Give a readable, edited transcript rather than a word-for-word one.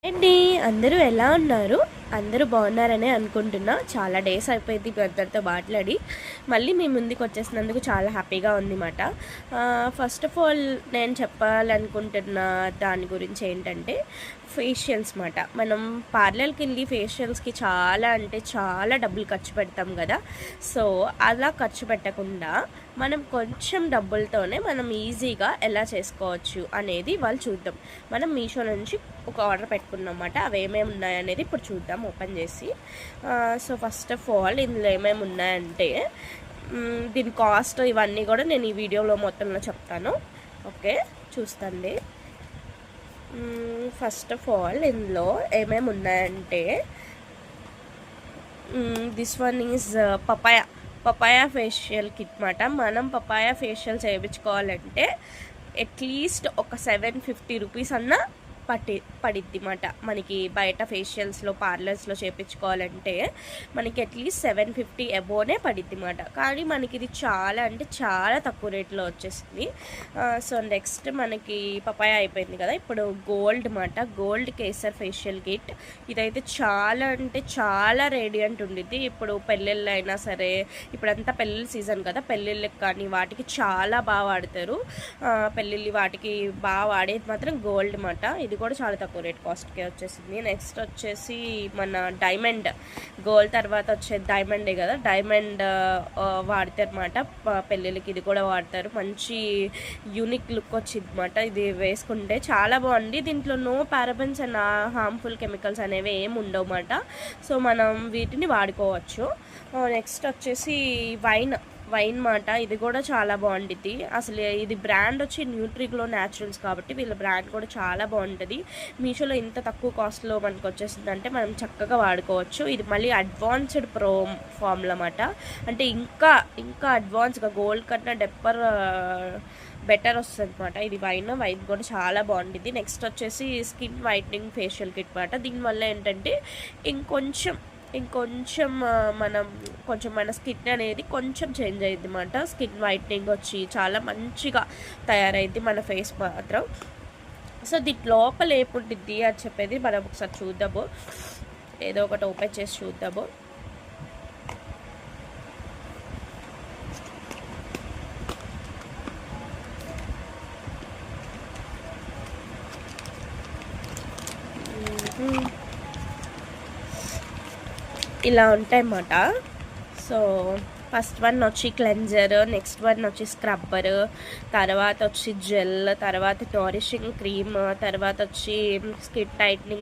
అండి, అందరూ ఎలా ఉన్నారు? అందరూ బాగున్నారనే అనుకుంటున్నా. చాలా డేస్ అయిపోయింది మీ అందరితో మాట్లాడి. మళ్ళీ మీ ముందుకు వచ్చేసినందుకు చాలా హ్యాపీగా ఉందన్నమాట. ఫస్ట్ ఆఫ్ ఆల్ నేను చెప్పాలనుకుంటున్న దాని గురించి ఏంటంటే ఫేషియల్స్ మాట. మనం పార్లర్కి వెళ్ళి ఫేషియల్స్కి చాలా అంటే చాలా డబ్బులు ఖర్చు పెడతాం కదా. సో అలా ఖర్చు పెట్టకుండా మనం కొంచెం డబ్బులతోనే మనం ఈజీగా ఎలా చేసుకోవచ్చు అనేది వాళ్ళు చూద్దాం. మనం మీషో నుంచి ఒక ఆర్డర్ పెట్టుకున్నాం అన్నమాట. అవి ఏమేమి ఉన్నాయనేది ఇప్పుడు చూద్దాం ఓపెన్ చేసి. సో ఫస్ట్ ఆఫ్ ఆల్ ఇందులో ఏమేమి ఉన్నాయంటే దీని కాస్ట్ ఇవన్నీ కూడా నేను ఈ వీడియోలో మొత్తంలో చెప్తాను. ఓకే, చూస్తాండి. ఫస్ట్ ఆఫ్ ఆల్ ఇందులో ఏమేమి ఉన్నాయంటే this one is papaya facial kit మాట. మనం పపాయా ఫేషియల్ చేయించుకోవాలంటే అట్లీస్ట్ ఒక 750 రూపీస్ అన్నా పడిద్ది మాట. మనకి బయట ఫేషియల్స్లో పార్లర్స్లో చేయించుకోవాలంటే మనకి అట్లీస్ట్ 750 అబోనే పడిద్ది మాట. కానీ మనకి ఇది చాలా అంటే చాలా తక్కువ రేట్లో వచ్చేసింది. సో నెక్స్ట్ మనకి పపాయ అయిపోయింది కదా, ఇప్పుడు గోల్డ్ మాట. Gold kesar facial kit. ఇదైతే చాలా అంటే చాలా రేడియంట్ ఉండిద్ది. ఇప్పుడు పెళ్ళిళ్ళు అయినా సరే, ఇప్పుడంతా పెళ్ళిళ్ళ సీజన్ కదా, పెళ్ళిళ్ళకి కానీ వాటికి చాలా బాగా వాడతారు. పెళ్ళిళ్ళు వాటికి బాగా వాడేది మాత్రం గోల్డ్ మాట. ఇది కూడా చాలా తక్కువ రేట్ కాస్ట్కే వచ్చేసింది. నెక్స్ట్ వచ్చేసి మన డైమండ్. గోల్డ్ తర్వాత వచ్చేది డైమండే కదా, డైమండ్ వాడతారు అన్నమాట పెళ్ళిళ్ళకి. ఇది కూడా వాడతారు. మంచి యూనిక్ లుక్ వచ్చింది అన్నమాట. ఇది వేసుకుంటే చాలా బాగుంది. దీంట్లో no parabens and harmful chemicals అనేవి ఏమి ఉండవు అన్నమాట. సో మనం వీటిని వాడుకోవచ్చు. నెక్స్ట్ వచ్చేసి వైన్ మాట. ఇది కూడా చాలా బాగుంటుంది. అసలు ఇది బ్రాండ్ వచ్చి న్యూట్రిగ్లో న్యాచురల్స్ కాబట్టి వీళ్ళ బ్రాండ్ కూడా చాలా బాగుంటుంది. మీషోలో ఇంత తక్కువ కాస్ట్లో మనకు వచ్చేసిందంటే మనం చక్కగా వాడుకోవచ్చు. ఇది మళ్ళీ అడ్వాన్స్డ్ ప్రో ఫార్ములా మాట. అంటే ఇంకా అడ్వాన్స్గా గోల్డ్ కన్నా బెటర్ వస్తుంది అనమాట. ఇది వైన్ కూడా చాలా బాగుంటుంది. నెక్స్ట్ వచ్చేసి స్కిన్ వైట్నింగ్ ఫేషియల్ కిట్ మాట. దీనివల్ల ఏంటంటే ఇంకొంచెం మన స్కిన్ అనేది కొంచెం చేంజ్ అయ్యింది అన్నమాట. స్కిన్ వైట్నింగ్ వచ్చి చాలా మంచిగా తయారైంది మన ఫేస్ మాత్రం. సో దీని లోపల ఏముంటుంది అని చెప్పేది మనం ఒకసారి చూద్దాము. ఏదో ఒకటి ఓపెన్ చేసి చూద్దాము. ఇలా ఉంటాయన్నమాట. సో ఫస్ట్ వన్ వచ్చి క్లెన్జర్, నెక్స్ట్ వన్ వచ్చి స్క్రబ్బర్, తర్వాత వచ్చి జెల్, తర్వాత నారిషింగ్ క్రీమ్, తర్వాత వచ్చి స్కిన్ టైట్నింగ్